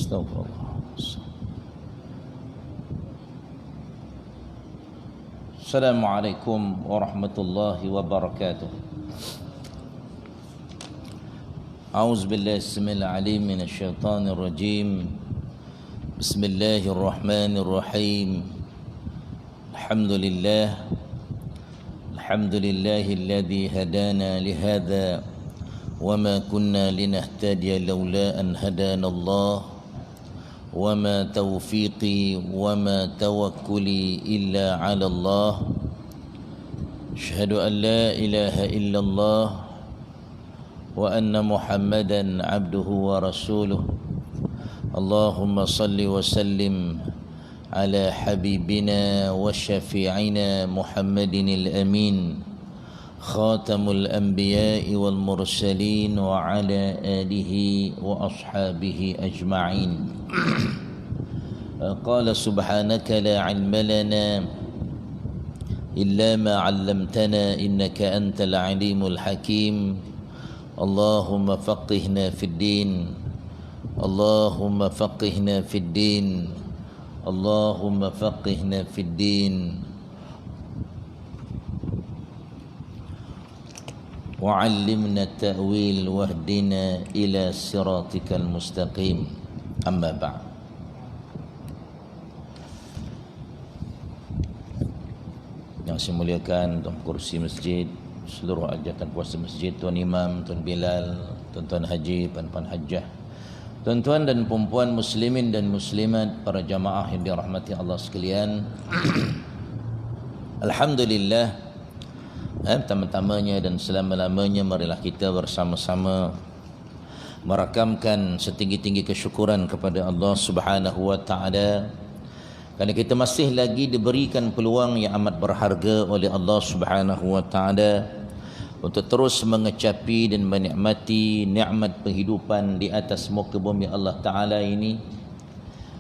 Astagfirullah. Assalamualaikum warahmatullahi wabarakatuh. A'udzubillahi as-sami'il 'alim minasyaitonir rajim. Bismillahirrahmanirrahim. Alhamdulillahilladzi hadana lihadza wama kunna linahtadiya laula an hadanallah. وما توفيقي وما توكلي إلا على الله أشهد أن لا إله إلا الله وأن محمدا عبده ورسوله اللهم صل وسلم على حبيبنا وشفيعنا محمد الأمين خاتم الأنبياء والمرسلين وعلى آله وأصحابه أجمعين. قال سبحانك لا علم لنا إلا ما علمتنا إنك أنت العليم الحكيم. اللهم فقهنا في الدين اللهم فقهنا في الدين اللهم فقهنا في الدين وعلمنا التأويل واهدنا إلى صراطك المستقيم. أما بعد. Yang saya muliakan Tuan Kursi Masjid, seluruh ajatan kuasa masjid, Tuan Imam, Tuan Bilal, Tuan-tuan Haji, Puan-puan Hajjah, tuan-tuan dan perempuan muslimin dan muslimat, para jamaah yang dirahmati Allah sekalian. Alhamdulillah, pertama-tamanya dan selama-lamanya marilah kita bersama-sama merakamkan setinggi-tinggi kesyukuran kepada Allah Subhanahu wa taala, kerana kita masih lagi diberikan peluang yang amat berharga oleh Allah Subhanahu wa taala untuk terus mengecapi dan menikmati nikmat kehidupan di atas muka bumi Allah taala ini.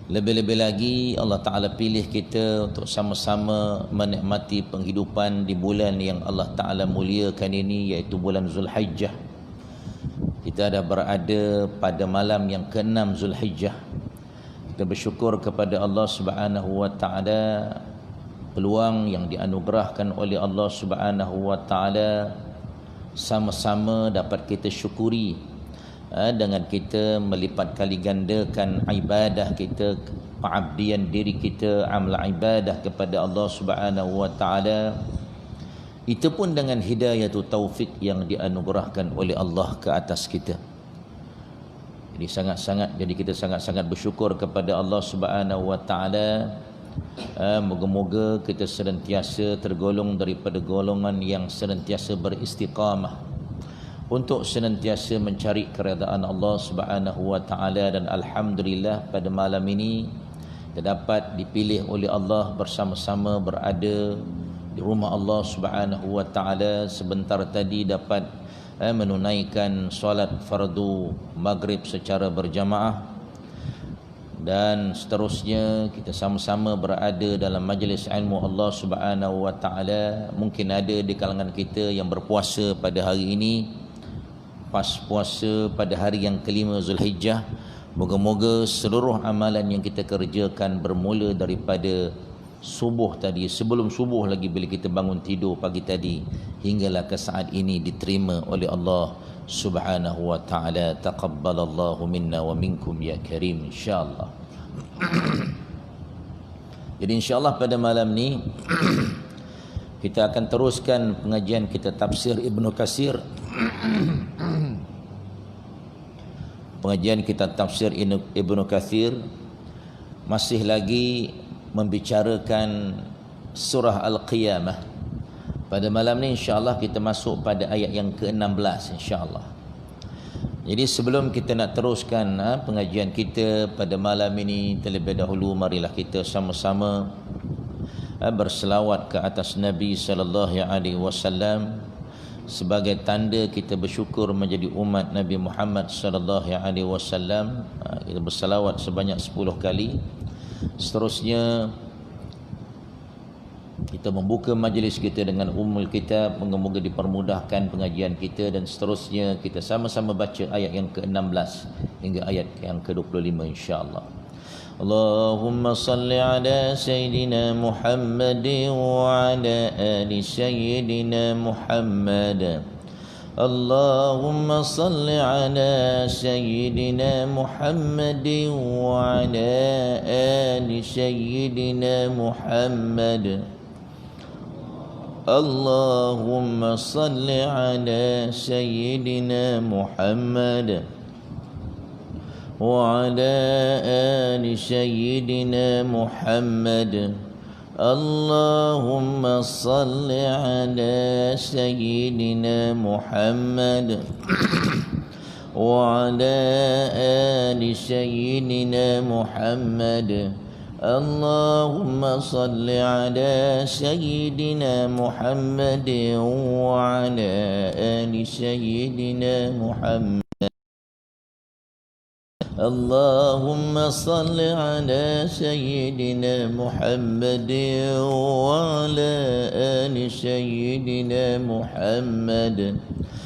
Lebih-lebih lagi Allah Ta'ala pilih kita untuk sama-sama menikmati penghidupan di bulan yang Allah Ta'ala muliakan ini, iaitu bulan Zulhijjah. Kita dah berada pada malam yang ke-6 Zulhijjah. Kita bersyukur kepada Allah Subhanahu wa Ta'ala peluang yang dianugerahkan oleh Allah Subhanahu wa Ta'ala sama-sama dapat kita syukuri dengan kita melipat kali gandakan ibadah kita, pengabdian diri kita, amal ibadah kepada Allah Subhanahu wa taala. Itu pun dengan hidayah taufik yang dianugerahkan oleh Allah ke atas kita. Jadi kita sangat-sangat bersyukur kepada Allah Subhanahu wa taala. Moga-moga kita senantiasa tergolong daripada golongan yang senantiasa beristiqamah untuk senantiasa mencari keredaan Allah Subhanahu wa taala. Dan alhamdulillah pada malam ini kita dapat dipilih oleh Allah bersama-sama berada di rumah Allah Subhanahu wa taala. Sebentar tadi dapat menunaikan solat fardu maghrib secara berjamaah, dan seterusnya kita sama-sama berada dalam majlis ilmu Allah Subhanahu wa taala. Mungkin ada di kalangan kita yang berpuasa pada hari ini, pas puasa pada hari yang kelima Zulhijjah. Moga-moga seluruh amalan yang kita kerjakan bermula daripada subuh tadi, sebelum subuh lagi bila kita bangun tidur pagi tadi, hinggalah ke saat ini diterima oleh Allah Subhanahu wa taala. Taqabbalallahu minna wa minkum ya karim, insyaallah. Jadi insyaallah pada malam ni kita akan teruskan pengajian kita tafsir Ibnu Katsir. Pengajian kita tafsir Ibnu Katsir masih lagi membicarakan surah Al-Qiyamah. Pada malam ni insya-Allah kita masuk pada ayat yang ke-16 insya-Allah. Jadi sebelum kita nak teruskan pengajian kita pada malam ini, terlebih dahulu marilah kita sama-sama berselawat ke atas Nabi sallallahu alaihi wasallam sebagai tanda kita bersyukur menjadi umat Nabi Muhammad sallallahu alaihi wasallam. Kita berselawat sebanyak 10 kali. Seterusnya Kita membuka majlis kita dengan Ummul Kitab, moga-moga dipermudahkan pengajian kita, dan seterusnya kita sama-sama baca ayat yang ke-16 hingga ayat yang ke-25 insya-Allah. Allahumma salli ala Sayyidina Muhammad wa ala ali Sayyidina Muhammad. Allahumma salli ala Sayyidina Muhammad wa ala ali Sayyidina Muhammad. Allahumma salli ala Sayyidina Muhammad وعلى آل سيدنا محمد. اللهم صل على سيدنا محمد وعلى آل سيدنا محمد. اللهم صل على سيدنا محمد وعلى آل سيدنا محمد. اللهم صل على سيدنا محمد وعلى آل سيدنا محمد.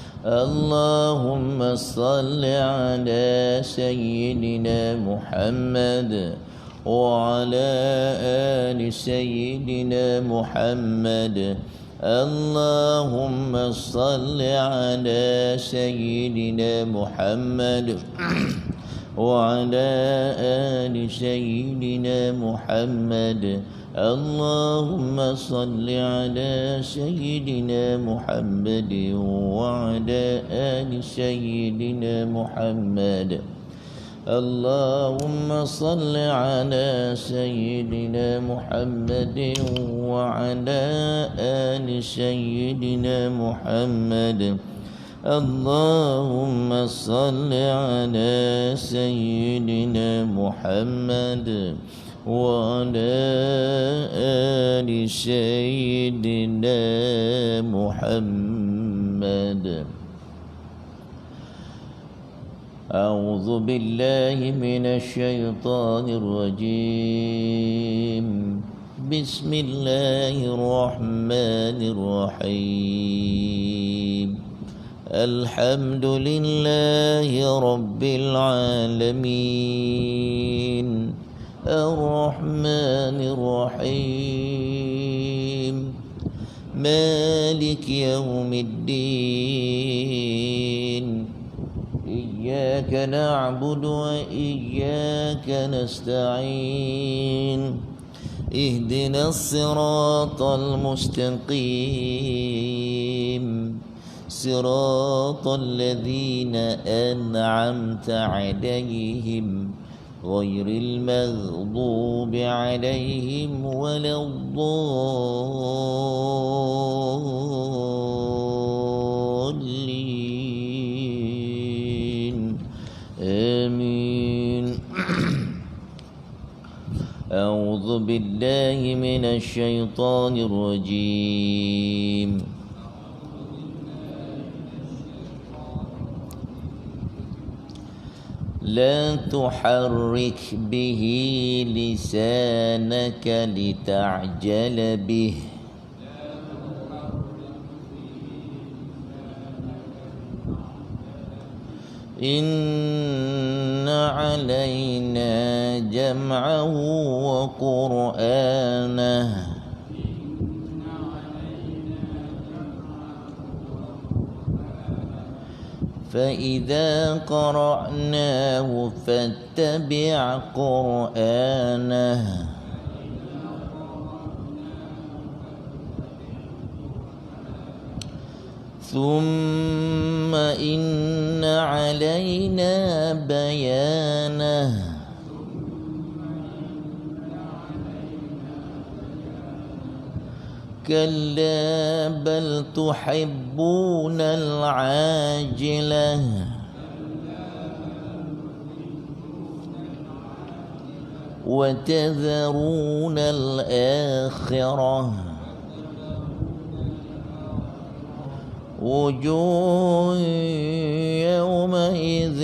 اللهم صل على سيدنا محمد وعلى آل سيدنا محمد. اللهم صل على سيدنا محمد وعلى آل سيدنا محمد. اللهم صل على سيدنا محمد وعلى آل سيدنا محمد. اللهم صل على سيدنا محمد وعلى آل سيدنا محمد. اللهم صل على سيدنا محمد وعلى آل سيدنا محمد. أعوذ بالله من الشيطان الرجيم. بسم الله الرحمن الرحيم. الحمد لله رب العالمين الرحمن الرحيم مالك يوم الدين. إياك نعبد وإياك نستعين. اهدنا الصراط المستقيم صراط الذين أنعمت عليهم غير المغضوب عليهم ولا الضالين. آمين. أعوذ بالله من الشيطان الرجيم. لا تحرك به لسانك لتعجل به. إن علينا جمعه وقرآنه. فإذا قرأناه فاتبع قرآنه. ثم إن علينا بيانه. كلا بل تحبون العاجلة وتذرون الآخرة. وجوه يومئذ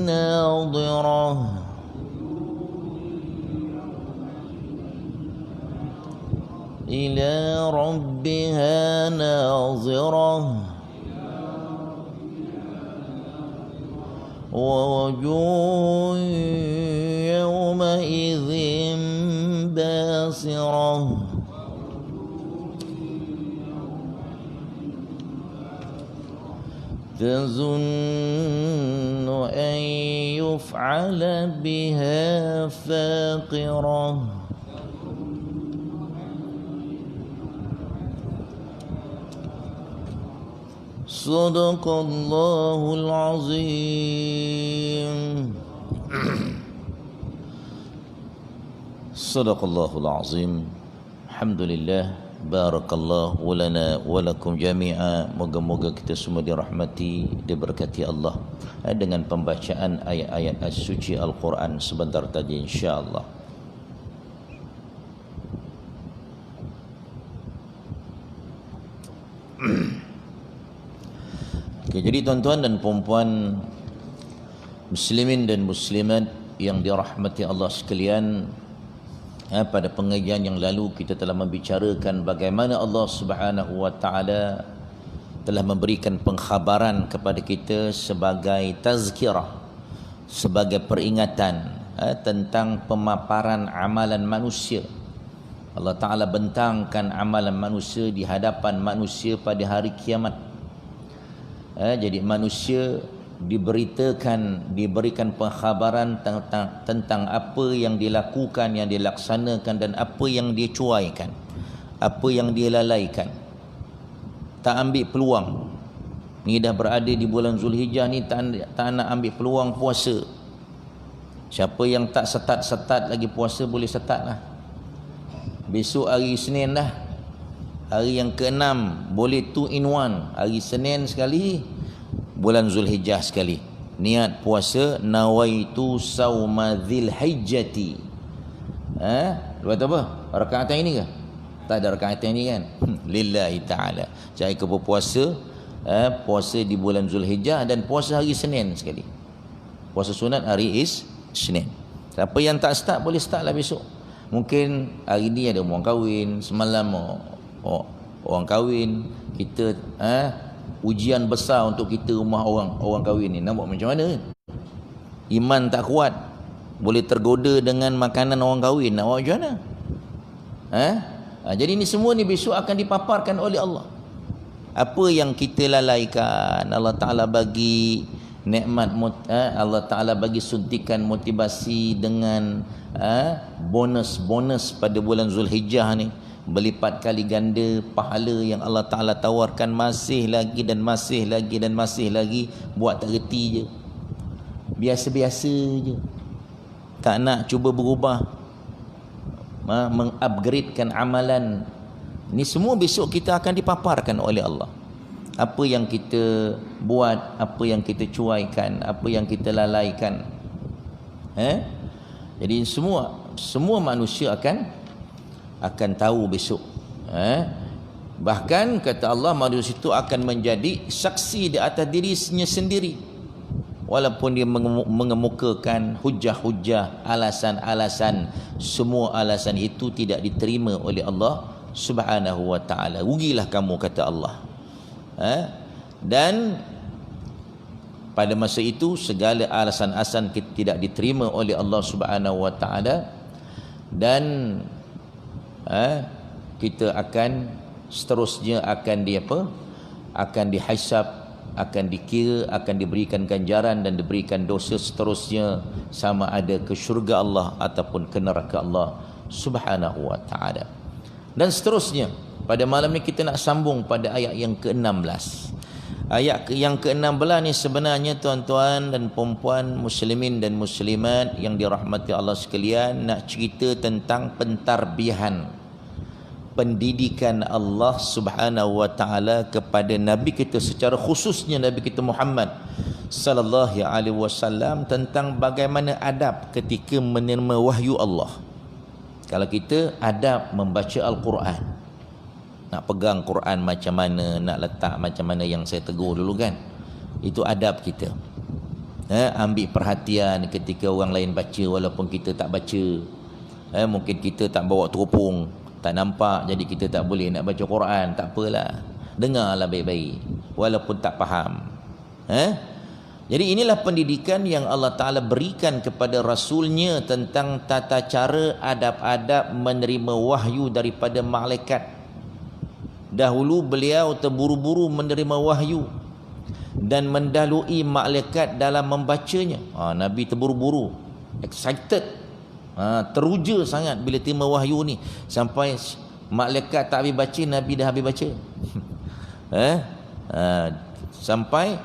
ناضرة إلى ربها ناظرة ووجوه يومئذ باسرة تظن أن يفعل بها فاقرة صدق الله العظيم صدق الله العظيم الحمد لله barakallahu lana wa lakum jami'a. Moga-moga kita semua dirahmati, diberkati Allah dengan pembacaan ayat-ayat suci Al-Quran sebentar tadi insya-Allah. Okay, jadi tuan-tuan dan puan-puan muslimin dan muslimat yang dirahmati Allah sekalian, pada pengajian yang lalu kita telah membicarakan bagaimana Allah Subhanahu wa taala telah memberikan pengkhabaran kepada kita sebagai tazkirah, sebagai peringatan tentang pemaparan amalan manusia. Allah Taala bentangkan amalan manusia di hadapan manusia pada hari kiamat. Jadi manusia diberikan pengkhabaran tentang apa yang dilakukan, yang dilaksanakan dan apa yang dia cuaikan, apa yang dia lalaikan. Tak ambil peluang. Ni dah berada di bulan Zulhijjah ni, tak nak ambil peluang puasa. Siapa yang tak setat lagi puasa boleh setat lah. Besok hari Senin dah, hari yang ke-6, boleh 2 in 1. Hari Senin sekali, bulan Zulhijjah sekali. Niat puasa, nawaitu sauma dzilhijjati. Buat apa? Rakaat ini ke? Tak ada rakaat ini kan? Lillahi ta'ala. Jadi kita berpuasa, puasa di bulan Zulhijjah dan puasa hari Senin sekali. Puasa sunat hari Senin. Siapa yang tak start boleh start lah besok. Mungkin hari ni ada orang kahwin, semalam orang kahwin, kita ujian besar untuk kita rumah orang kahwin ni. Nak buat macam mana? Iman tak kuat, boleh tergoda dengan makanan orang kahwin. Nak buat macam mana? Jadi ni semua ni besok akan dipaparkan oleh Allah. Apa yang kita lalaikan, Allah Ta'ala bagi nikmat, Allah Ta'ala bagi suntikan motivasi dengan bonus pada bulan Zulhijjah ni, berlipat kali ganda pahala yang Allah Ta'ala tawarkan, masih lagi dan masih lagi dan masih lagi. Buat tak reti je, biasa-biasa je, tak nak cuba berubah, mengupgradekan amalan. Ni semua besok kita akan dipaparkan oleh Allah. Apa yang kita buat, apa yang kita cuaikan, apa yang kita lalaikan. Jadi semua manusia akan tahu besok. Bahkan kata Allah, manusia itu akan menjadi saksi di atas dirinya sendiri, walaupun dia mengemukakan hujah-hujah, alasan-alasan. Semua alasan itu tidak diterima oleh Allah Subhanahu wa ta'ala. Rugilah kamu, kata Allah. Dan pada masa itu segala alasan-alasan tidak diterima oleh Allah Subhanahu wa ta'ala, dan kita akan seterusnya akan dihisab, akan dikira, akan diberikan ganjaran dan diberikan dosa seterusnya, sama ada ke syurga Allah ataupun ke neraka Allah Subhanahu wa ta'ala. Dan seterusnya, pada malam ni kita nak sambung pada ayat yang ke-16. Ayat yang ke-16 ni sebenarnya tuan-tuan dan puan-puan, muslimin dan muslimat yang dirahmati Allah sekalian, nak cerita tentang pentarbihan, pendidikan Allah Subhanahu wa ta'ala kepada Nabi kita, secara khususnya Nabi kita Muhammad sallallahu alaihi wasallam, tentang bagaimana adab ketika menerima wahyu Allah. Kalau kita adab membaca Al-Quran, nak pegang Quran macam mana, nak letak macam mana yang saya tegur dulu kan, itu adab kita. Ambil perhatian ketika orang lain baca walaupun kita tak baca. Mungkin kita tak bawa teropong, tak nampak jadi kita tak boleh nak baca Quran. Tak apalah, dengarlah baik-baik walaupun tak faham. Jadi inilah pendidikan yang Allah Ta'ala berikan kepada Rasulnya tentang tata cara adab-adab menerima wahyu daripada malaikat. Dahulu beliau terburu-buru menerima wahyu dan mendahului malaikat dalam membacanya. Nabi terburu-buru, excited, teruja sangat bila terima wahyu ni, sampai malaikat tak habis baca, Nabi dah habis baca. Sampai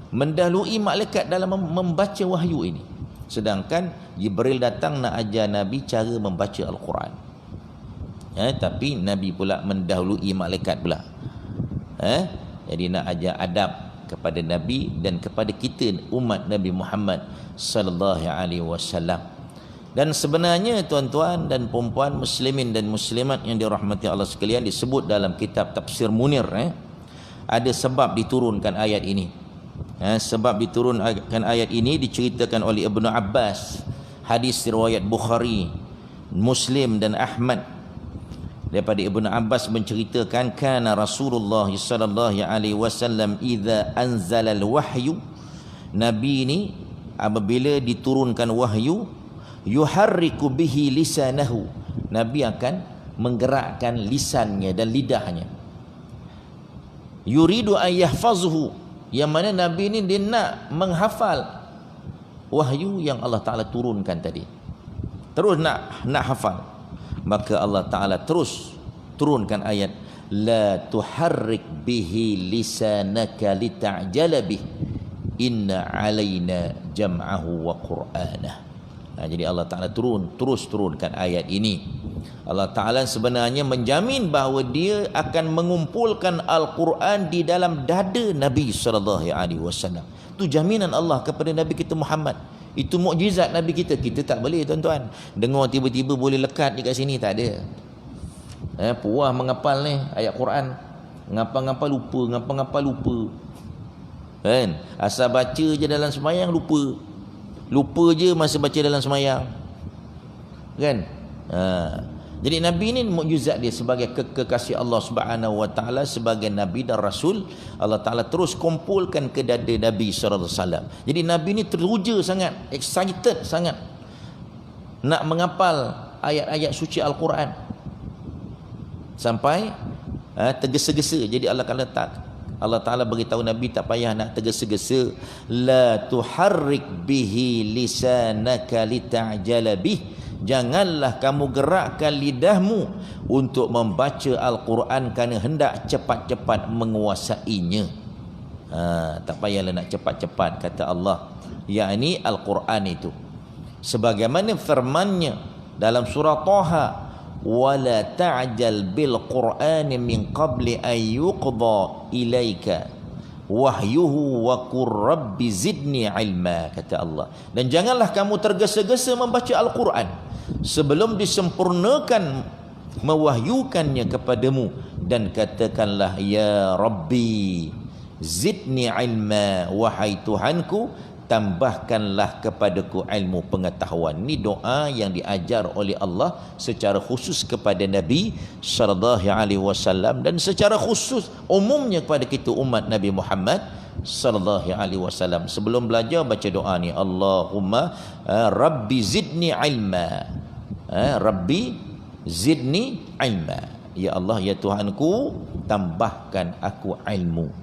mendahului malaikat dalam membaca wahyu ini. Sedangkan Jibril datang nak ajar Nabi cara membaca Al-Quran. Tapi Nabi pula mendahului malaikat pula. Jadi nak ajar adab kepada Nabi dan kepada kita umat Nabi Muhammad sallallahu alaihi wasallam. Dan sebenarnya tuan-tuan dan puan-puan muslimin dan muslimat yang dirahmati Allah sekalian, disebut dalam kitab Tafsir Munir, ada sebab diturunkan ayat ini. Sebab diturunkan ayat ini diceritakan oleh Ibnu Abbas. Hadis riwayat Bukhari, Muslim dan Ahmad. Daripada Ibnu Abbas menceritakan, kana Rasulullah sallallahu alaihi wasallam idza anzala al-wahyu, Nabi ini apabila diturunkan wahyu, yuharriku bihi lisanahu, Nabi akan menggerakkan lisannya dan lidahnya. Yuridu an yahfazuhu, yang mana Nabi ini dia nak menghafal wahyu yang Allah Ta'ala turunkan tadi. Terus nak hafal. Maka Allah Ta'ala terus turunkan ayat, la tuharrik bihi lisanaka lita'jala bih, inna alaina jam'ahu wa qur'anah. Jadi Allah Ta'ala terus turunkan ayat ini. Allah Ta'ala sebenarnya menjamin bahawa dia akan mengumpulkan Al-Quran di dalam dada Nabi SAW. Itu jaminan Allah kepada Nabi kita Muhammad. Itu mukjizat Nabi kita. Kita tak boleh tuan-tuan dengar tiba-tiba boleh lekat dekat sini, tak ada. Puas menghafal ni ayat Quran, ngapa-ngapa lupa kan. Asal baca je dalam semayang lupa je masa baca dalam semayang kan. Jadi Nabi ni mukjizat dia sebagai kekasih Allah Subhanahu wa taala, sebagai nabi dan rasul. Allah Taala terus kumpulkan ke dada Nabi sallallahu alaihi wasallam. Jadi Nabi ni teruja sangat, excited sangat nak menghafal ayat-ayat suci Al-Quran, sampai tergesa-gesa. Jadi Allah Ta'ala beritahu Nabi tak payah nak tergesa-gesa. La tuharrik bihi lisanaka lita'jala bih, janganlah kamu gerakkan lidahmu untuk membaca Al-Quran kerana hendak cepat-cepat menguasainya. Tak payahlah nak cepat-cepat, kata Allah, yakni Al-Quran itu. Sebagaimana firman-Nya dalam surah Taha, wala ta'jal bil qur'ani min qabli an yuqda ilaika wahyuhu wa qur rabbi zidni ilma, kata Allah. Dan janganlah kamu tergesa-gesa membaca Al-Quran sebelum disempurnakan mewahyukannya kepadamu, dan katakanlah, ya Rabbi zidni ilma, wahai Tuhanku tambahkanlah kepadaku ilmu pengetahuan. Ini doa yang diajar oleh Allah secara khusus kepada Nabi sallallahu alaihi wasallam, dan secara khusus umumnya kepada kita umat Nabi Muhammad sallallahu alaihi wasallam. Sebelum belajar baca doa ni, Allahumma Rabbi zidni ilma, Rabbi zidni ilma, ya Allah, ya Tuhanku tambahkan aku ilmu.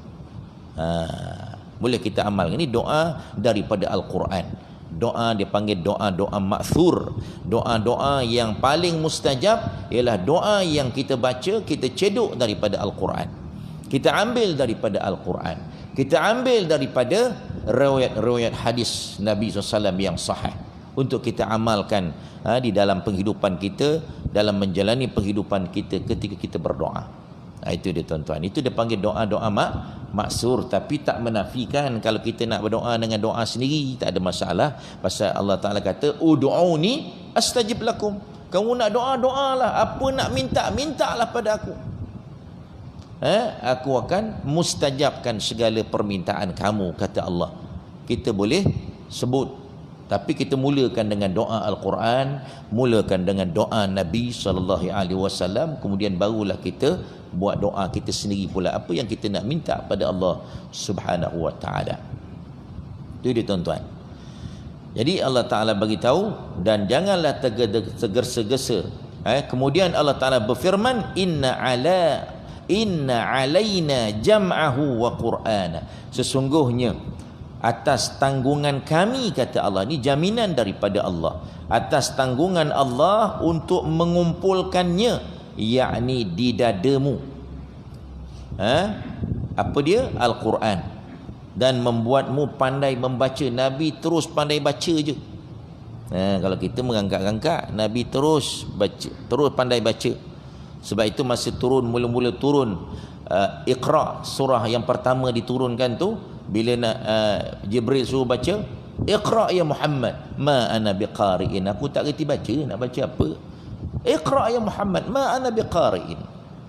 Boleh kita amalkan. Ini doa daripada Al-Quran. Doa dipanggil doa-doa ma'thur. Doa-doa yang paling mustajab ialah doa yang kita baca, kita cedok daripada Al-Quran. Kita ambil daripada Al-Quran. Kita ambil daripada riwayat-riwayat hadis Nabi SAW yang sahih, untuk kita amalkan di dalam penghidupan kita, dalam menjalani penghidupan kita ketika kita berdoa. Itu dia tuan-tuan. Itu dia panggil doa-doa maksur. Tapi tak menafikan kalau kita nak berdoa dengan doa sendiri, tak ada masalah. Pasal Allah Ta'ala kata, ud'uni astajib lakum. Kamu nak doa-doalah. Apa nak mintalah pada aku. Aku akan mustajabkan segala permintaan kamu, kata Allah. Kita boleh sebut Tapi kita mulakan dengan doa Al-Quran, mulakan dengan doa Nabi SAW, kemudian barulah kita buat doa kita sendiri pula, apa yang kita nak minta pada Allah Subhanahu wa taala. Itu dia tuan-tuan. Jadi Allah Taala bagi tahu, dan janganlah tergesa-gesa. Kemudian Allah Taala berfirman, inna alaina jam'ahu wa qur'ana. Sesungguhnya atas tanggungan kami, kata Allah, ni jaminan daripada Allah, atas tanggungan Allah untuk mengumpulkannya, yakni di dadamu, apa dia? Al-Quran, dan membuatmu pandai membaca. Nabi terus pandai baca je. Kalau kita mengangkat-angkat, Nabi terus baca, terus pandai baca. Sebab itu masa turun, mula-mula turun Iqra, surah yang pertama diturunkan tu, bila Jibril suruh baca, Iqra ya Muhammad, ma ana biqari'in, aku tak reti baca, nak baca apa? Iqra ya Muhammad, ma ana biqari'in.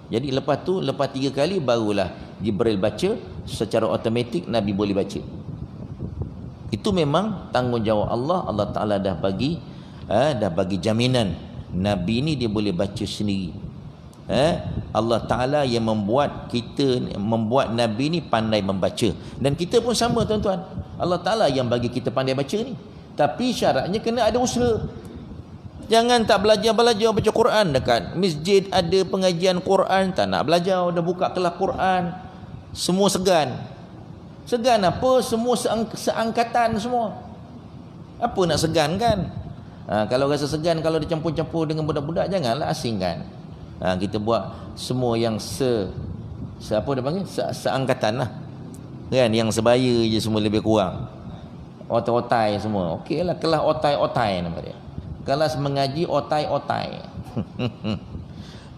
Jadi lepas tu, lepas 3 kali barulah Jibril baca, secara automatik Nabi boleh baca. Itu memang tanggungjawab Allah. Allah Ta'ala dah bagi jaminan Nabi ni dia boleh baca sendiri. Allah Ta'ala yang membuat Nabi ni pandai membaca, dan kita pun sama tuan-tuan. Allah Ta'ala yang bagi kita pandai baca ni, tapi syaratnya kena ada usaha. Jangan tak belajar baca Quran. Dekat masjid ada pengajian Quran, tak nak belajar, dah buka kelas Quran, semua segan apa? Semua seangkatan semua. Apa nak segan kan? Kalau rasa segan, kalau dicampur-campur dengan budak-budak, janganlah asingkan. Kita buat semua yang apa dia panggil, seangkatan lah kan, yang sebaya je semua lebih kurang, otai-otai semua. Okey lah, kelas otai-otai nama dia, kelas mengaji otai-otai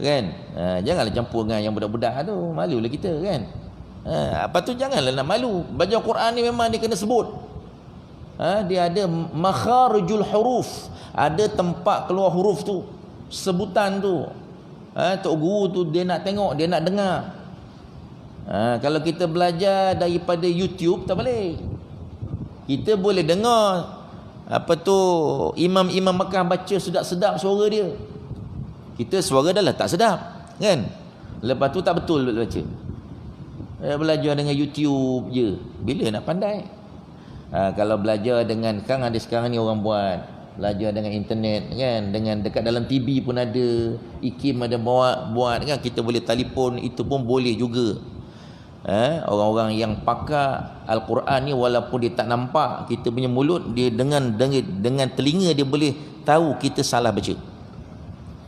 kan. Janganlah campur dengan yang budak-budak tu, malulah kita kan. Apa tu, janganlah nak malu. Baca Quran ni memang dia kena sebut. Dia ada makharijul huruf, ada tempat keluar huruf tu, sebutan tu. Tok guru tu dia nak tengok, dia nak dengar. Kalau kita belajar daripada YouTube tak boleh. Kita boleh dengar apa tu, imam-imam Mekah baca sedap-sedap suara dia. Kita suara dah lah tak sedap kan. Lepas tu tak betul baca. Belajar dengan YouTube je, bila nak pandai? Kalau belajar dengan sekarang ni orang buat, belajar dengan internet kan, dengan dekat dalam TV pun ada, IKIM ada buat kan, kita boleh telefon, itu pun boleh juga. Orang-orang yang pakar Al-Quran ni, walaupun dia tak nampak kita punya mulut, dia dengan telinga dia boleh tahu kita salah baca.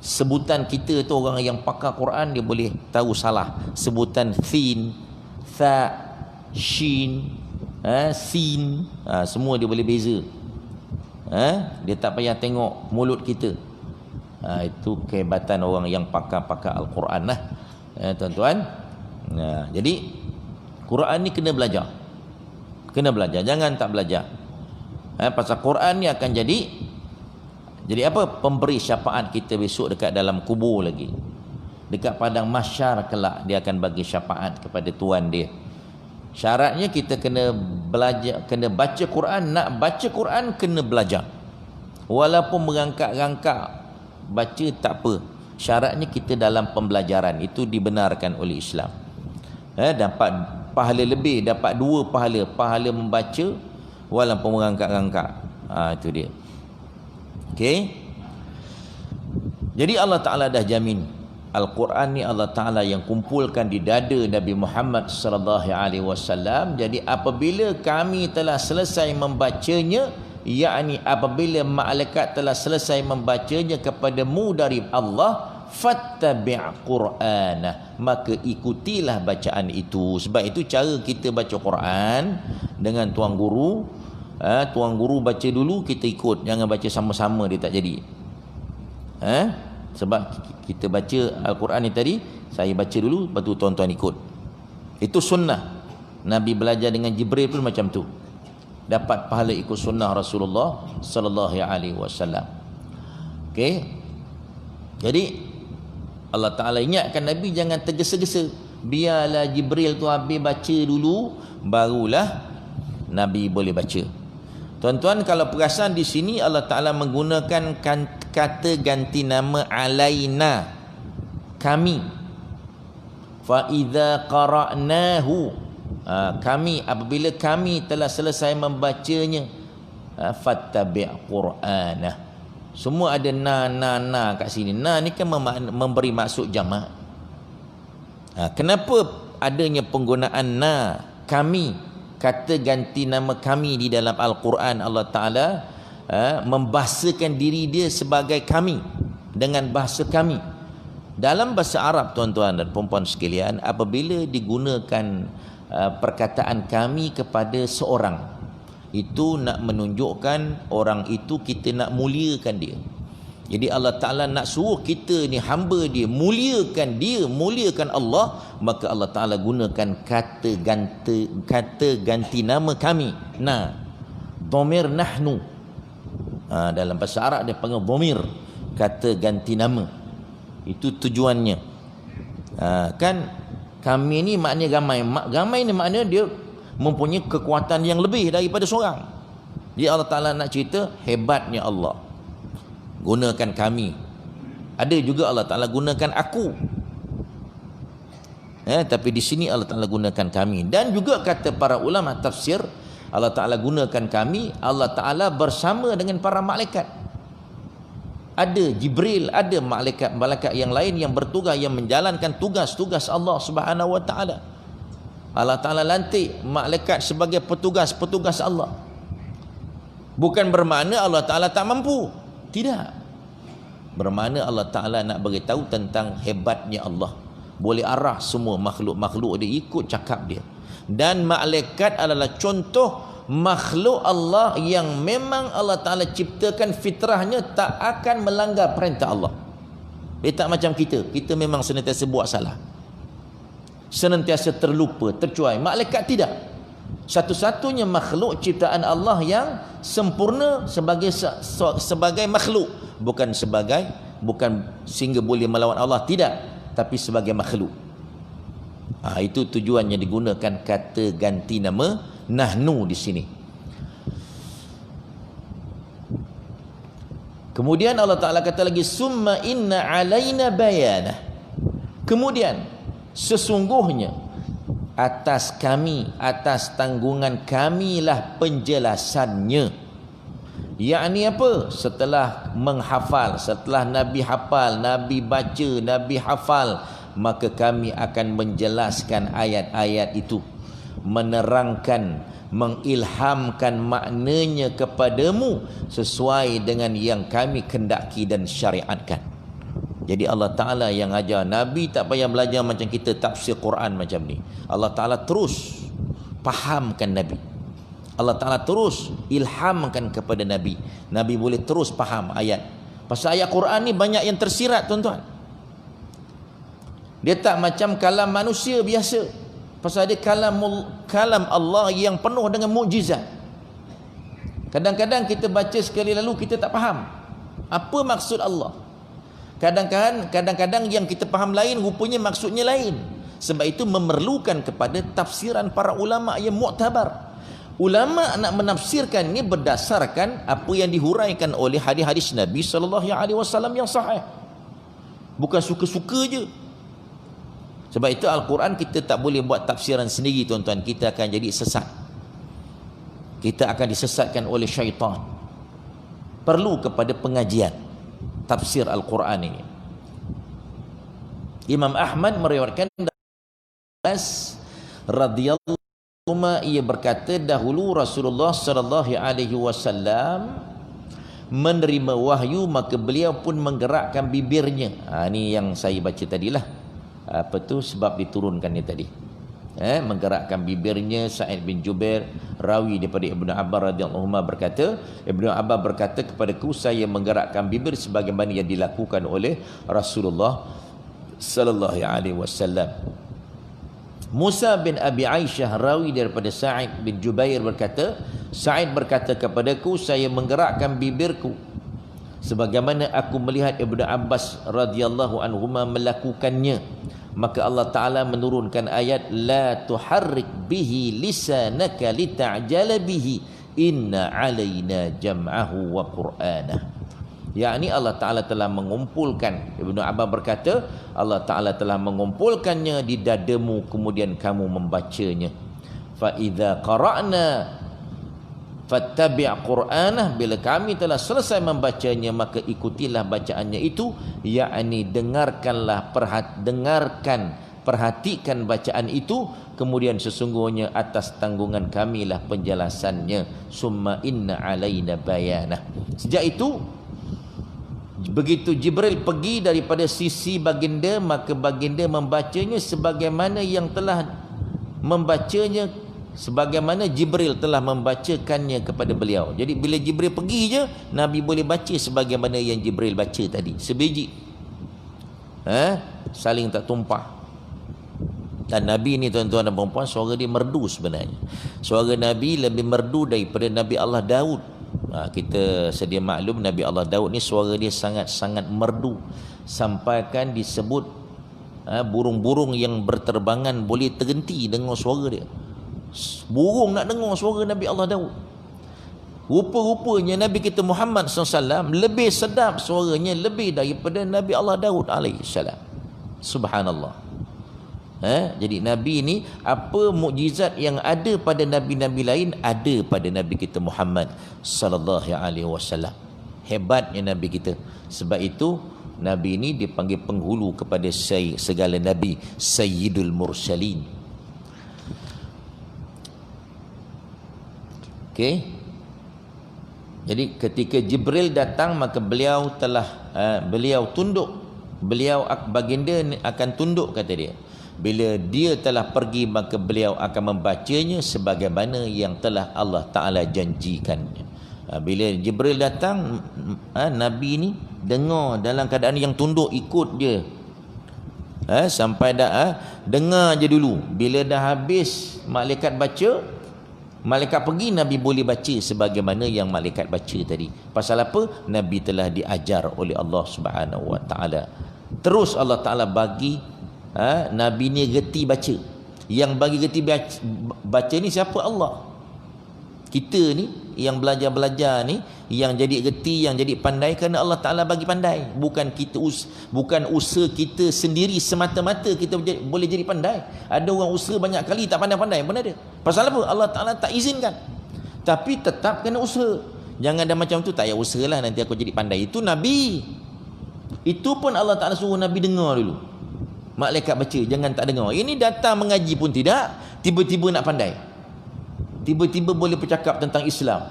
Sebutan kita tu, orang yang pakar Quran, dia boleh tahu salah. Sebutan thin, tha, shin, sin, semua dia boleh beza. Dia tak payah tengok mulut kita. Itu kehebatan orang yang pakar-pakar Al-Quran lah, tuan-tuan. Jadi Quran ni kena belajar, jangan tak belajar. Pasal Quran ni akan jadi apa? Pemberi syafaat kita besok dekat dalam kubur lagi. Dekat padang mahsyar kelak, dia akan bagi syafaat kepada Tuhan dia. Syaratnya kita kena belajar, kena baca Quran. Nak baca Quran kena belajar, walaupun merangkak-rangkak baca tak apa. Syaratnya kita dalam pembelajaran, itu dibenarkan oleh Islam. Dapat pahala lebih, dapat 2 pahala membaca walaupun merangkak-rangkak. Itu dia. Okey. Jadi Allah Ta'ala dah jamin Al-Quran ni, Allah Ta'ala yang kumpulkan di dada Nabi Muhammad sallallahu alaihi wasallam. Jadi apabila kami telah selesai membacanya, yakni apabila malaikat telah selesai membacanya kepadamu dari Allah, fattabi' Qur'anah, maka ikutilah bacaan itu. Sebab itu cara kita baca Quran dengan tuan guru, tuan guru baca dulu, kita ikut, jangan baca sama-sama, dia tak jadi. Sebab kita baca Al-Quran ni tadi, saya baca dulu, lepas tu tuan-tuan ikut. Itu sunnah. Nabi belajar dengan Jibril pun macam tu, dapat pahala ikut sunnah Rasulullah sallallahu alaihi wasallam. Okey. Jadi Allah Ta'ala ingatkan Nabi jangan tergesa-gesa, biarlah Jibril tu habis baca dulu, barulah Nabi boleh baca. Tuan-tuan, kalau perasan di sini Allah Ta'ala menggunakan kata ganti nama alaina, kami. Fa idza qara'nahu, kami, apabila kami telah selesai membacanya, fattabi' qur'anah. Semua ada na kat sini. Na ni kan memberi maksud jamak. Kenapa adanya penggunaan na, kami, kata ganti nama kami di dalam Al-Quran? Allah Ta'ala membahasakan diri dia sebagai kami dengan bahasa kami. Dalam bahasa Arab, tuan-tuan dan puan-puan sekalian, apabila digunakan perkataan kami kepada seorang, itu nak menunjukkan orang itu kita nak muliakan dia. Jadi Allah Ta'ala nak suruh kita ni hamba dia, muliakan Allah, maka Allah Ta'ala gunakan kata ganti nama kami. Dhamir nahnu. Dalam bahasa Arab dia panggil dhamir, kata ganti nama. Itu tujuannya. Kan kami ni maknanya ramai. Ramai ni maknanya dia mempunyai kekuatan yang lebih daripada seorang. Jadi Allah Ta'ala nak cerita hebatnya Allah, gunakan kami. Ada juga Allah Ta'ala gunakan aku, tapi di sini Allah Ta'ala gunakan kami. Dan juga kata para ulama tafsir, Allah Ta'ala gunakan kami, Allah Ta'ala bersama dengan para malaikat. Ada Jibril, ada malaikat yang lain yang bertugas, yang menjalankan tugas-tugas Allah Subhanahu Wa Ta'ala. Allah Ta'ala lantik malaikat sebagai petugas-petugas Allah. Bukan bermakna Allah Ta'ala tak mampu. Tidak. Bermakna Allah Ta'ala nak beritahu tentang hebatnya Allah. Boleh arah semua makhluk-makhluk dia ikut cakap dia. Dan malaikat adalah contoh makhluk Allah yang memang Allah Ta'ala ciptakan fitrahnya tak akan melanggar perintah Allah. Dia tak macam kita. Kita memang senantiasa buat salah, senantiasa terlupa, tercuai. Malaikat tidak. Satu-satunya makhluk ciptaan Allah yang sempurna sebagai makhluk, bukan sehingga boleh melawan Allah, tidak, tapi sebagai makhluk. Itu tujuannya digunakan kata ganti nama nahnu di sini. Kemudian Allah Ta'ala kata lagi, summa inna alaina bayanah. Kemudian sesungguhnya atas kami, atas tanggungan kamilah penjelasannya. Yakni apa? Setelah menghafal, setelah Nabi hafal, Nabi baca, Nabi hafal, maka kami akan menjelaskan ayat-ayat itu, menerangkan, mengilhamkan maknanya kepadamu sesuai dengan yang kami kendaki dan syariatkan. Jadi Allah Ta'ala yang ajar. Nabi tak payah belajar macam kita tafsir Quran macam ni. Allah Ta'ala terus fahamkan Nabi. Allah Ta'ala terus ilhamkan kepada Nabi. Nabi boleh terus faham ayat. Pasal ayat Quran ni banyak yang tersirat, tuan-tuan. Dia tak macam kalam manusia biasa. Pasal dia kalam Allah yang penuh dengan mukjizat. Kadang-kadang kita baca sekali lalu kita tak faham apa maksud Allah. Kadang-kadang yang kita faham lain, rupanya maksudnya lain. Sebab itu memerlukan kepada tafsiran para ulama yang muktabar. Ulama nak menafsirkan ini berdasarkan apa yang dihuraikan oleh hadis-hadis Nabi SAW yang sahih. Bukan suka-suka je. Sebab itu Al-Quran kita tak boleh buat tafsiran sendiri, tuan-tuan. Kita akan jadi sesat. Kita akan disesatkan oleh syaitan. Perlu kepada pengajian tafsir Al-Quran ini. Imam Ahmad meriwayatkan radhiyallahu anhu, ia berkata, dahulu Rasulullah sallallahu alaihi wasallam menerima wahyu, maka beliau pun menggerakkan bibirnya. Ini yang saya baca tadilah. Apa tu sebab diturunkan ni tadi. Menggerakkan bibirnya. Sa'id bin Jubair, rawi daripada Ibnu Abbas radhiyallahu anhu berkata, Ibnu Abbas berkata kepadaku, saya menggerakkan bibir sebagaimana yang dilakukan oleh Rasulullah sallallahu alaihi wasallam. Musa bin Abi Aisyah, rawi daripada Sa'id bin Jubair berkata, Sa'id berkata kepadaku, saya menggerakkan bibirku sebagaimana aku melihat Ibnu Abbas radhiyallahu anhu melakukannya. Maka Allah Ta'ala menurunkan ayat, la tuharrik bihi lisanaka lita'jala bihi, inna alaina jam'ahu wa qur'anah. Yakni Allah Ta'ala telah mengumpulkan, Ibnu Abbas berkata, Allah Ta'ala telah mengumpulkannya di dadamu, kemudian kamu membacanya. Fa idza qara'na fattabi' qur'anah, bila kami telah selesai membacanya maka ikutilah bacaannya itu, yakni perhatikan bacaan itu, kemudian sesungguhnya atas tanggungan kamilah penjelasannya, summa inna alaina bayanah. Sejak itu begitu Jibril pergi daripada sisi baginda, maka baginda membacanya sebagaimana yang telah membacanya, sebagaimana Jibril telah membacakannya kepada beliau. Jadi bila Jibril pergi je, Nabi boleh baca sebagaimana yang Jibril baca tadi, sebiji. Saling tak tumpah. Dan Nabi ni tuan-tuan dan puan-puan, suara dia merdu sebenarnya. Suara Nabi lebih merdu daripada Nabi Allah Daud. Kita sedia maklum Nabi Allah Daud ni suara dia sangat-sangat merdu, sampaikan disebut burung-burung yang berterbangan boleh terhenti dengar suara dia. Burung nak dengar suara Nabi Allah Daud. Rupa-rupanya Nabi kita Muhammad SAW lebih sedap suaranya lebih daripada Nabi Allah Daud alaihissalam. Subhanallah. Jadi Nabi ni, apa mukjizat yang ada pada Nabi-Nabi lain ada pada Nabi kita Muhammad sallallahu alaihi wasallam. Hebatnya Nabi kita. Sebab itu Nabi ni dipanggil penghulu kepada segala Nabi, Sayyidul Mursalin. Okey. Jadi ketika Jibril datang, maka beliau tunduk. Baginda akan tunduk, kata dia. Bila dia telah pergi, maka beliau akan membacanya sebagaimana yang telah Allah Ta'ala janjikan. Bila Jibril datang, Nabi ni dengar dalam keadaan yang tunduk, ikut dia. Sampai dah dengar je dulu. Bila dah habis malaikat baca, malaikat pergi, Nabi boleh baca sebagaimana yang malaikat baca tadi. Pasal apa? Nabi telah diajar oleh Allah Subhanahu Wa Ta'ala. Terus Allah Ta'ala bagi Nabi ni reti baca. Yang bagi reti baca ni siapa? Allah. Kita ni yang belajar ni, yang jadi reti, yang jadi pandai, kerana Allah Ta'ala bagi pandai. Bukan bukan usaha kita sendiri semata-mata kita boleh jadi pandai. Ada orang usaha banyak kali tak pandai-pandai pun ada. Pasal apa? Allah Ta'ala tak izinkan. Tapi tetap kena usaha. Jangan ada macam tu, tak payah usaha lah, nanti aku jadi pandai. Itu Nabi. Itu pun Allah Ta'ala suruh Nabi dengar dulu. Malaikat baca, jangan tak dengar. Ini datang mengaji pun tidak, tiba-tiba nak pandai. Tiba-tiba boleh bercakap tentang Islam.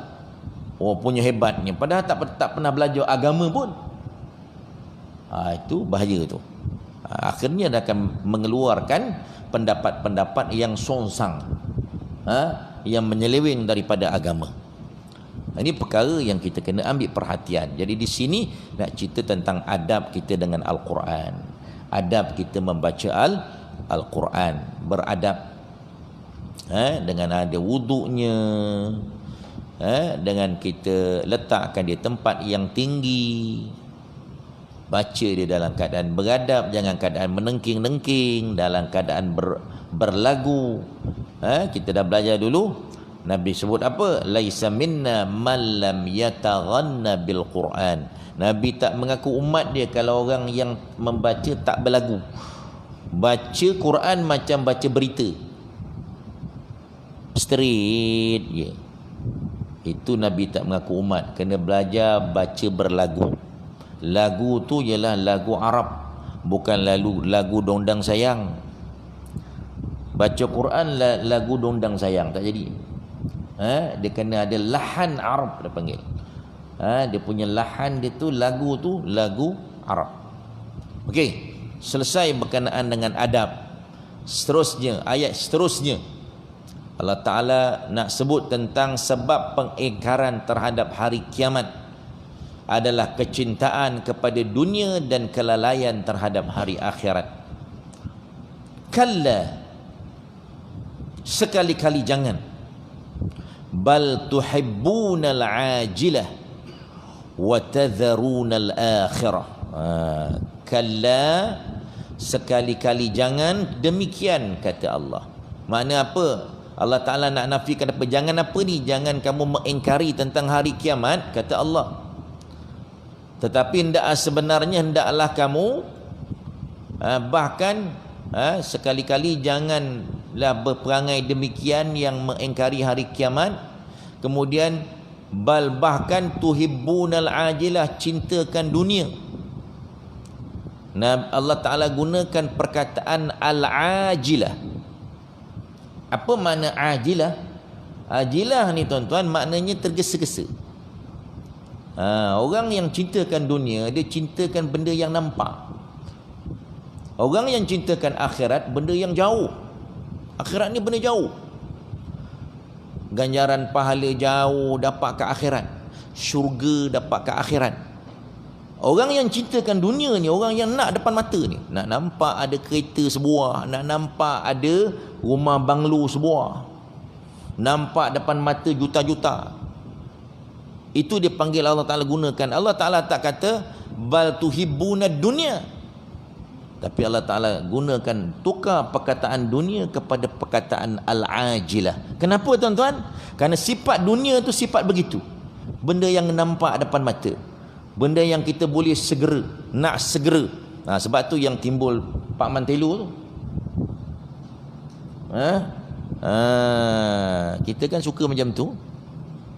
Oh, punya hebatnya. Padahal tak pernah belajar agama pun. Itu bahaya tu. Akhirnya dia akan mengeluarkan pendapat-pendapat yang songsang, yang menyeleweng daripada agama. Ini perkara yang kita kena ambil perhatian. Jadi di sini nak cerita tentang adab kita dengan Al-Quran. Adab kita membaca Al-Quran, beradab dengan ada wuduknya, dengan kita letakkan di tempat yang tinggi, baca dia dalam keadaan beradab, jangan keadaan menengking-nengking, dalam keadaan berlagu. Kita dah belajar dulu, Nabi sebut apa? Laisa minna man lam yataghanna bil Quran. Nabi tak mengaku umat dia kalau orang yang membaca tak berlagu. Baca Quran macam baca berita, straight je. Itu Nabi tak mengaku umat. Kena belajar baca berlagu. Lagu tu ialah lagu Arab, bukan lagu dondang sayang. Baca Quran lagu dondang sayang tak jadi. Dia kena ada lahan Arab, dia panggil. Dia punya lahan dia tu lagu Arab. Okey, selesai berkenaan dengan adab. Seterusnya, ayat seterusnya, Allah Ta'ala nak sebut tentang sebab pengingkaran terhadap hari kiamat adalah kecintaan kepada dunia dan kelalaian terhadap hari akhirat. Kalla, sekali-kali jangan. Bal tuhibbunal ajilah wa tadharunal akhirah. Kalla, sekali-kali jangan demikian, kata Allah. Makna apa? Allah Ta'ala nak nafikan apa? Jangan apa ni? Jangan kamu mengingkari tentang hari kiamat, kata Allah. Tetapi sebenarnya hendaklah kamu bahkan sekali-kali janganlah berperangai demikian yang mengingkari hari kiamat. Kemudian bahkan tuhibbunal ajilah, cintakan dunia. Nah, Allah Ta'ala gunakan perkataan al-ajilah. Apa makna ajilah? Ajilah ni tuan-tuan maknanya tergesa-gesa. Orang yang cintakan dunia, dia cintakan benda yang nampak. Orang yang cintakan akhirat, benda yang jauh. Akhirat ni benda jauh. Ganjaran pahala jauh dapat ke akhirat. Syurga dapat ke akhirat. Orang yang cintakan dunia ni, orang yang nak depan mata ni, nak nampak ada kereta sebuah, nak nampak ada rumah banglo sebuah, nampak depan mata juta-juta. Itu dia panggil Allah Ta'ala gunakan. Allah Ta'ala tak kata bal tuhibbuna dunia, tapi Allah Ta'ala gunakan, tukar perkataan dunia kepada perkataan al-ajilah. Kenapa tuan-tuan? Kerana sifat dunia tu sifat begitu, benda yang nampak depan mata, benda yang kita boleh segera, nak segera. Sebab tu yang timbul Pak Mantelo tu. Kita kan suka macam tu.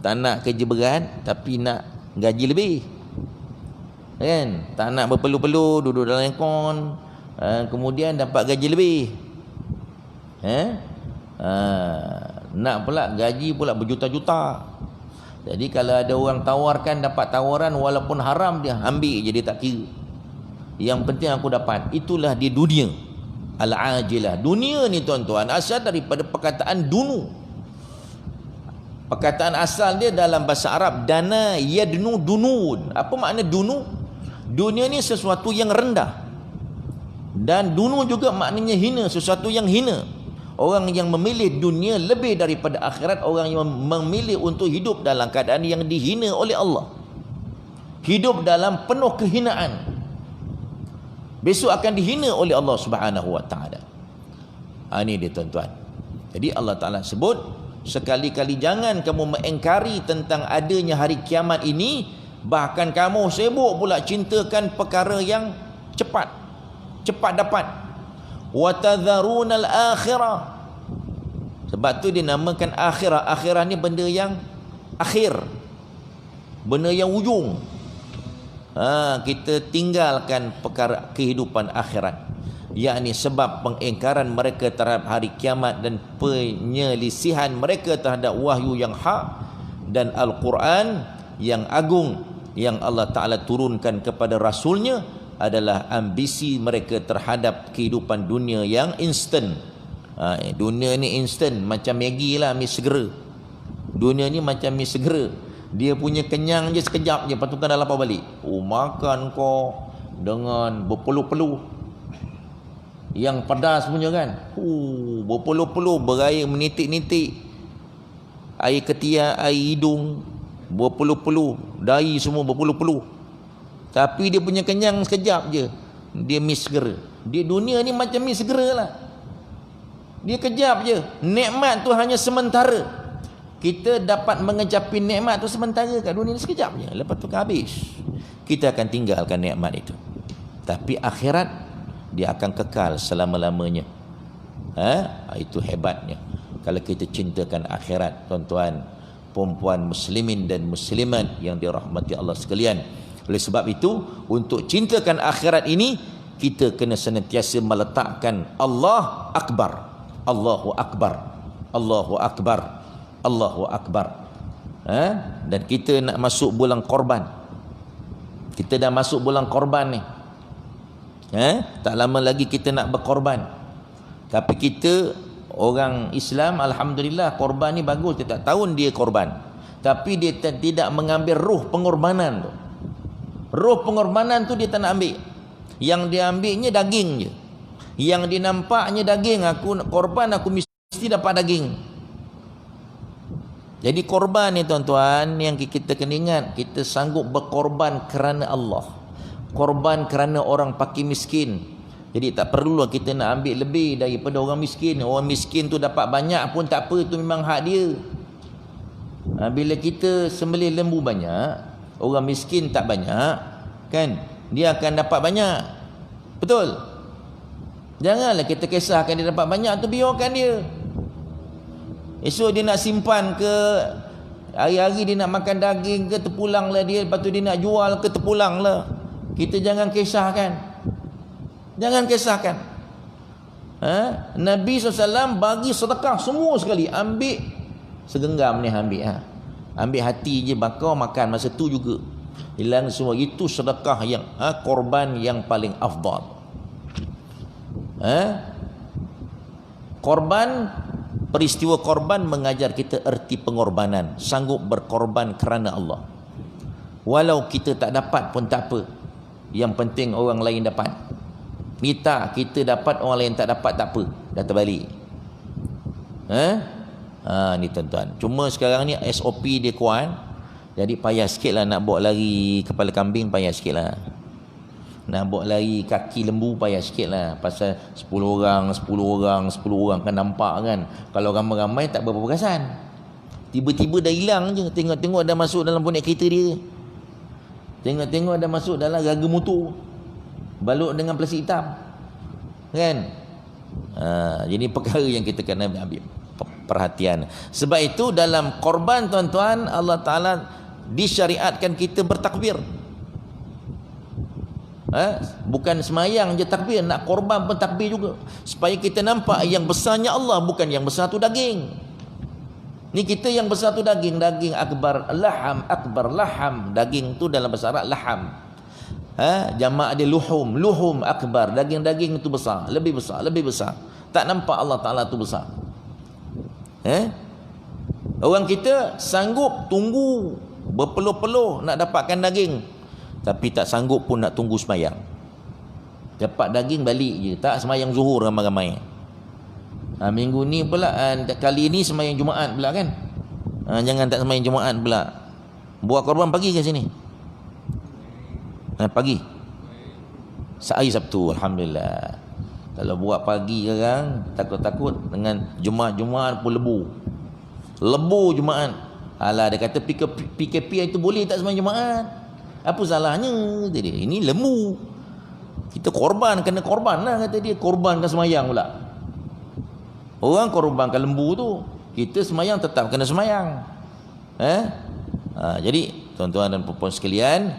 Tak nak kerja berat, tapi nak gaji lebih, kan? Tak nak berpeluh-peluh, duduk dalam aircon, kemudian dapat gaji lebih. Nak pula gaji pula berjuta-juta. Jadi kalau ada orang tawarkan, dapat tawaran walaupun haram, dia ambil je, dia tak kira. Yang penting aku dapat. Itulah dia dunia. Al-ajilah. Dunia ni tuan-tuan asal daripada perkataan dunu. Perkataan asal dia dalam bahasa Arab dana yadnu dunun. Apa makna dunu? Dunia ni sesuatu yang rendah. Dan dunu juga maknanya hina, sesuatu yang hina. Orang yang memilih dunia lebih daripada akhirat, orang yang memilih untuk hidup dalam keadaan yang dihina oleh Allah, hidup dalam penuh kehinaan, besok akan dihina oleh Allah Subhanahu wa taala. Ini dia tuan-tuan. Jadi Allah Taala sebut, sekali-kali jangan kamu mengingkari tentang adanya hari kiamat ini, bahkan kamu sibuk pula cintakan perkara yang cepat dapat. Wa tadharunal akhirah. Sebab tu dia namakan akhirah. Akhirah ni benda yang akhir, benda yang ujung. Kita tinggalkan perkara kehidupan akhirat, yakni sebab pengingkaran mereka terhadap hari kiamat dan penyelisihan mereka terhadap wahyu yang hak dan Al-Quran yang agung yang Allah Ta'ala turunkan kepada Rasulnya adalah ambisi mereka terhadap kehidupan dunia yang instan. Dunia ni instan, macam Maggi lah, mi segera. Dunia ni macam mi segera. Dia punya kenyang je sekejap je, lepas tu kan dah lapar balik. Makan kau dengan berpeluh-peluh yang pedas punya kan. Berpeluh-peluh, berair menitik-nitik, air ketiak, air hidung, berpeluh-peluh, dahi semua berpeluh-peluh. Tapi dia punya kenyang sekejap je. Dia mi segera. Dia dunia ni macam mi segera lah. Dia kejap je. Nikmat tu hanya sementara. Kita dapat mengecapi nikmat tu sementara kat dunia ni sekejap je. Lepas tu habis. Kita akan tinggalkan nikmat itu. Tapi akhirat dia akan kekal selama-lamanya. Itu hebatnya. Kalau kita cintakan akhirat, tuan-tuan, perempuan muslimin dan muslimat yang dirahmati Allah sekalian. Oleh sebab itu, untuk cintakan akhirat ini, kita kena senantiasa meletakkan Allah Akbar, Allahu Akbar, Allahu Akbar, Allahu Akbar. Dan kita nak masuk bulan korban. Kita dah masuk bulan korban ni. Tak lama lagi kita nak berkorban. Tapi kita orang Islam, alhamdulillah, korban ni bagus. Setiap tahun dia korban. Tapi dia tidak mengambil ruh pengorbanan tu. Ruh pengorbanan tu dia tak nak ambil. Yang dia ambilnya daging je. Yang dia nampaknya daging, aku korban, aku mesti dapat daging. Jadi korban ni tuan-tuan, yang kita kena ingat, kita sanggup berkorban kerana Allah. Korban kerana orang fakir miskin. Jadi tak perlulah kita nak ambil lebih daripada orang miskin. Orang miskin tu dapat banyak pun tak apa, itu memang hak dia. Bila kita sembelih lembu banyak, orang miskin tak banyak, kan, dia akan dapat banyak. Betul? Janganlah kita kisahkan dia dapat banyak tu, biarkan dia. Esok dia nak simpan ke, hari-hari dia nak makan daging ke, terpulanglah dia, lepas tu dia nak jual ke, terpulanglah. Kita jangan kisahkan. Jangan kisahkan. Nabi SAW bagi sedekah semua sekali. Ambil segenggam ni, ambil. Ambil hati je, bakar makan masa tu juga. Hilang semua. Itu sedekah yang korban yang paling afdal. Korban, peristiwa korban mengajar kita erti pengorbanan. Sanggup berkorban kerana Allah. Walau kita tak dapat pun tak apa. Yang penting orang lain dapat. Kita dapat, orang lain tak dapat, tak apa, dah terbalik. Ni tuan-tuan. Cuma sekarang ni SOP dia kuat, jadi payah sikit lah nak bawa lari kepala kambing, payah sikit lah. Nak bawa lari kaki lembu, payah sikit lah. Pasal 10 orang kan nampak kan. Kalau ramai-ramai tak berapa perasan. Tiba-tiba dah hilang je. Tengok-tengok dah masuk dalam bonet kereta dia. Tengok-tengok dah masuk dalam raga motor, balut dengan plastik hitam, kan? Jadi perkara yang kita kena ambil perhatian. Sebab itu dalam korban, tuan-tuan, Allah Ta'ala disyariatkan kita bertakbir. Bukan semayang je takbir, nak korban pun takbir juga, supaya kita nampak yang besarnya Allah, bukan yang besar tu daging. Ni kita yang besar tu daging akbar laham. Daging tu dalam bahasa Arab laham. Jamak dia luhum akbar. Daging itu besar, lebih besar. Tak nampak Allah Ta'ala tu besar. Orang kita sanggup tunggu berpeluh-peluh nak dapatkan daging, tapi tak sanggup pun nak tunggu semayang. Dapat daging balik je, tak semayang zuhur ramai-ramai. Minggu ni pula, kali ni semayang Jumaat pula kan. Jangan tak semayang Jumaat pula. Buat korban pagi ke sini? Pagi. Hari Sabtu, Alhamdulillah. Kalau buat pagi sekarang, takut-takut dengan Jumaat pun lebu Jumaat. Alah, dia kata PKP itu boleh tak semayang Jumaat. Apa salahnya? Kata dia, ini lembu. Kita korban, kena korban lah, kata dia. Korbankan semayang pula. Orang korbankan lembu tu, kita semayang tetap kena semayang. Jadi tuan-tuan dan puan-puan sekalian,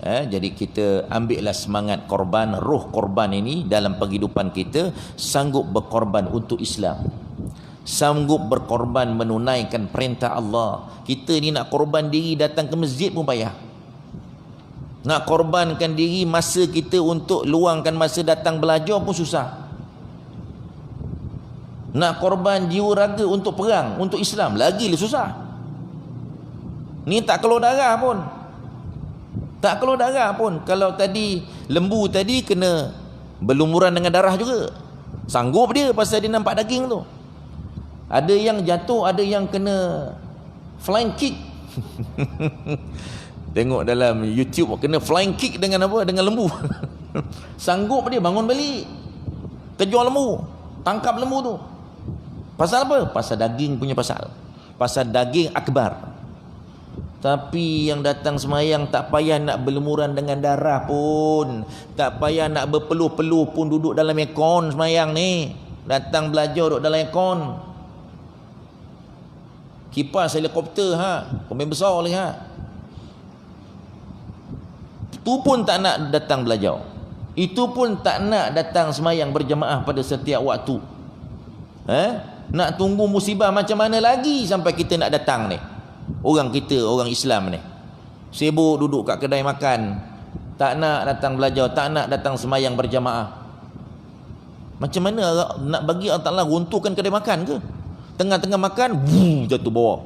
jadi kita ambillah semangat korban, roh korban ini dalam kehidupan kita. Sanggup berkorban untuk Islam, sanggup berkorban menunaikan perintah Allah. Kita ni nak korban diri datang ke masjid pun payah. Nak korbankan diri masa kita untuk luangkan masa datang belajar pun susah. Nak korban jiwa raga untuk perang, untuk Islam, lagi susah. Ni tak keluar darah pun. Kalau tadi lembu tadi kena berlumuran dengan darah juga, sanggup dia pasal dia nampak daging tu. Ada yang jatuh, ada yang kena flying kick. Tengok dalam YouTube, kena flying kick dengan apa? Dengan lembu. Sanggup dia bangun balik, kejar lembu, tangkap lembu tu. Pasal apa? Pasal daging punya pasal. Pasal daging akbar. Tapi yang datang semayang tak payah nak berlumuran dengan darah pun, tak payah nak berpeluh-peluh pun, duduk dalam aircon semayang ni. Datang belajar duduk dalam aircon, kipas helikopter pemain besar lagi tu pun tak nak datang belajar. Itu pun tak nak datang semayang berjemaah pada setiap waktu. Nak tunggu musibah macam mana lagi sampai kita nak datang ni? Orang kita, orang Islam ni sibuk duduk kat kedai makan, tak nak datang belajar, tak nak datang semayang berjamaah. Macam mana nak bagi Allah Ta'ala runtuhkan kedai makan ke? Tengah-tengah makan, jatuh bawah,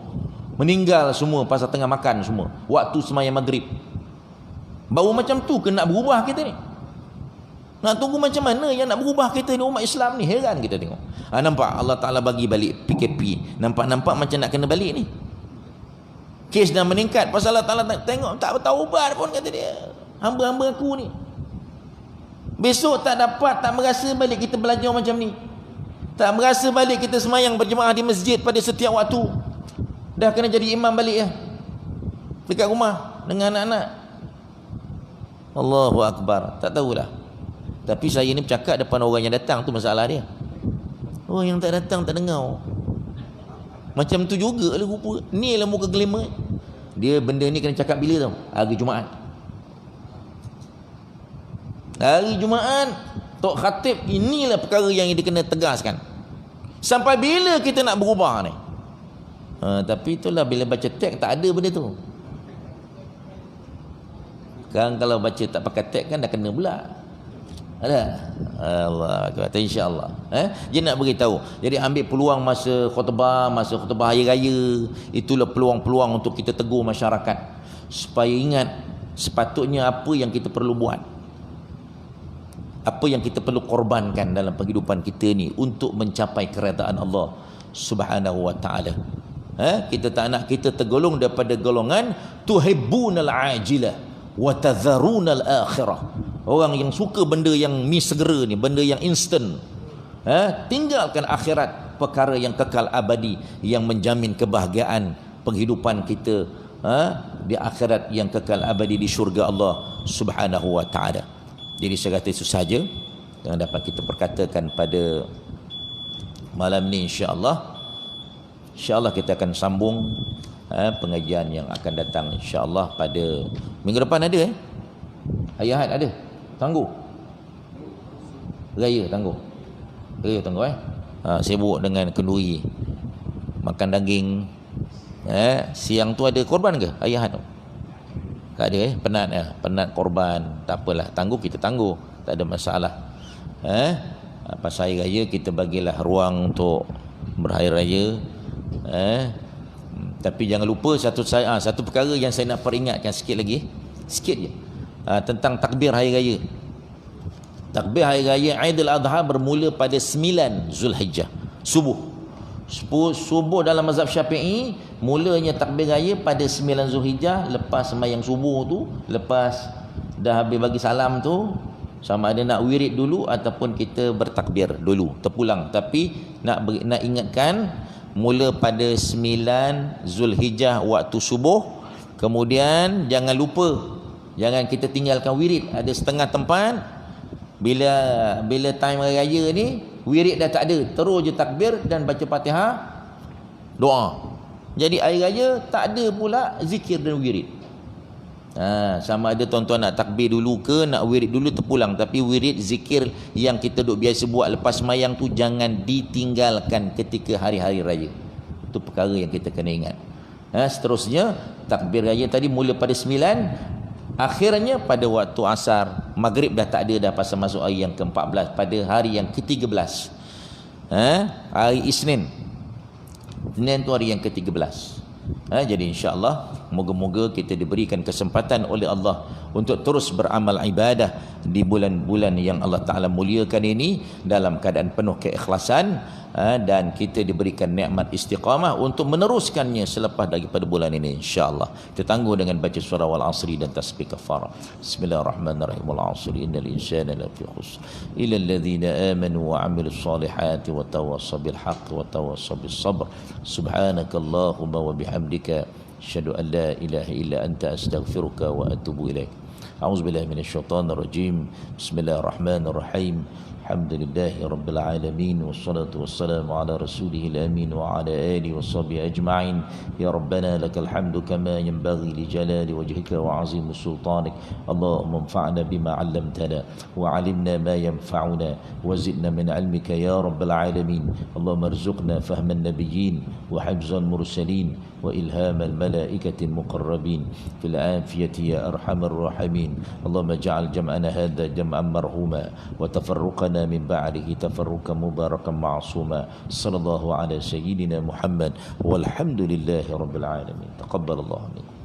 meninggal semua pasal tengah makan semua, waktu semayang maghrib. Baru macam tu ke nak berubah kita ni? Nak tunggu macam mana yang nak berubah kita ni, umat Islam ni? Heran kita tengok. Nampak Allah Ta'ala bagi balik PKP. Nampak-nampak macam nak kena balik ni. Kes dah meningkat pasal Allah Ta'ala tengok tak tahu ubat pun, kata dia. Hamba-hamba aku ni. Besok tak dapat, tak merasa balik kita belajar macam ni. Tak merasa balik kita semayang berjemaah di masjid pada setiap waktu. Dah kena jadi imam balik ya. Dekat rumah dengan anak-anak. Allahu Akbar. Tak tahulah. Tapi saya ni bercakap depan orang yang datang, tu masalah dia. Oh, yang tak datang tak dengar. Macam tu juga lah rupa. Ni lah muka glamour. Dia benda ni kena cakap bila tau? Hari Jumaat. Hari Jumaat, Tok Khatib, inilah perkara yang dia kena tegaskan. Sampai bila kita nak berubah ni? Tapi itulah bila baca teks tak ada benda tu. Kan kalau baca tak pakai teks kan dah kena pula. Ada. Allah kata insya-Allah. Dia nak beritahu. Jadi ambil peluang masa khutbah hari raya, itulah peluang-peluang untuk kita tegur masyarakat supaya ingat sepatutnya apa yang kita perlu buat. Apa yang kita perlu korbankan dalam kehidupan kita ni untuk mencapai keredaan Allah Subhanahu wa taala. Kita tak nak kita tergolong daripada golongan tuhibbunal ajilah wa tadharunal akhirah. Orang yang suka benda yang mi segera ni, benda yang instant. Tinggalkan akhirat, perkara yang kekal abadi yang menjamin kebahagiaan penghidupan kita di akhirat yang kekal abadi di syurga Allah Subhanahu wa taala. Jadi saya kata itu sahaja yang dapat kita perkatakan pada malam ni, insya-Allah. InsyaAllah kita akan sambung pengajian yang akan datang, insya-Allah pada minggu depan ada Hari Ahad ada. Tangguh. Raya tangguh. Sibuk dengan kenduri. Makan daging. Siang tu ada korban ke Hari Ahad tu? Tak ada penat korban. Tak apalah, tangguh kita tangguh, tak ada masalah. Pas hari raya kita bagilah ruang untuk berhari raya. Tapi jangan lupa satu perkara yang saya nak peringatkan sikit je, tentang takbir hari raya. Takbir hari raya Aidil Adha bermula pada 9 Zulhijjah subuh dalam mazhab Syafi'i. Mulanya takbir raya pada 9 Zulhijjah, lepas sembahyang subuh tu, lepas dah habis bagi salam tu, sama ada nak wirid dulu ataupun kita bertakbir dulu terpulang. Tapi nak ingatkan, mula pada 9 Zulhijjah waktu subuh. Kemudian jangan lupa, jangan kita tinggalkan wirid. Ada setengah tempat bila time hari raya ni wirid dah tak ada, terus je takbir dan baca Fatihah, doa. Jadi hari raya tak ada pula zikir dan wirid. Sama ada tuan-tuan nak takbir dulu ke nak wirid dulu terpulang. Tapi wirid zikir yang kita duk biasa buat lepas sembahyang tu jangan ditinggalkan ketika hari-hari raya. Itu perkara yang kita kena ingat. Seterusnya takbir raya tadi mula pada 9, akhirnya pada waktu asar. Maghrib dah tak ada dah pasal masuk hari yang ke-14, pada hari yang ke-13. Hari Isnin tu hari yang ke-13. Jadi insya-Allah moga-moga kita diberikan kesempatan oleh Allah untuk terus beramal ibadah di bulan-bulan yang Allah Taala muliakan ini dalam keadaan penuh keikhlasan, dan kita diberikan nikmat istiqamah untuk meneruskannya selepas daripada bulan ini, insya-Allah. Kita tangguh dengan baca surah wal asri dan tasbih kafarah. Bismillahirrahmanirrahim. Wal asri innal insana lafi khusr illa alladhina amanu wa 'amilus solihati wa tawassaw bil haqqi wa tawassaw bis sabr. Subhanakallahumma wa bihamdika asyhadu an la ilaha illa anta astaghfiruka wa atubu ilaik. A'udzubillahi minasyaitonir rajim. Bismillahirrahmanirrahim. Alhamdulillahi rabbil alamin wassalatu wassalamu ala rasulihil amin wa ala alihi washabihi ajma'in. Ya rabbana lakal hamdu kama yanbaghi li jalali wajhika wa 'azimi sultanik. Allahumma anfa'na bima 'allamtana wa 'allimna ma yanfa'una wa zidna min 'ilmika ya rabbil alamin. Allahumma arzuqna fahman nabiyyin wa hifzal mursalin wa ilhamal malaikatil muqarrabin fil afiyati ya arhamar rahimin. Allahumma ij'al jam'ana hadha jam'an marhuma wa tafarruqana من بعده تفرقا مباركا معصوما. صلى الله على سيدنا محمد والحمد لله رب العالمين. تقبل الله منكم.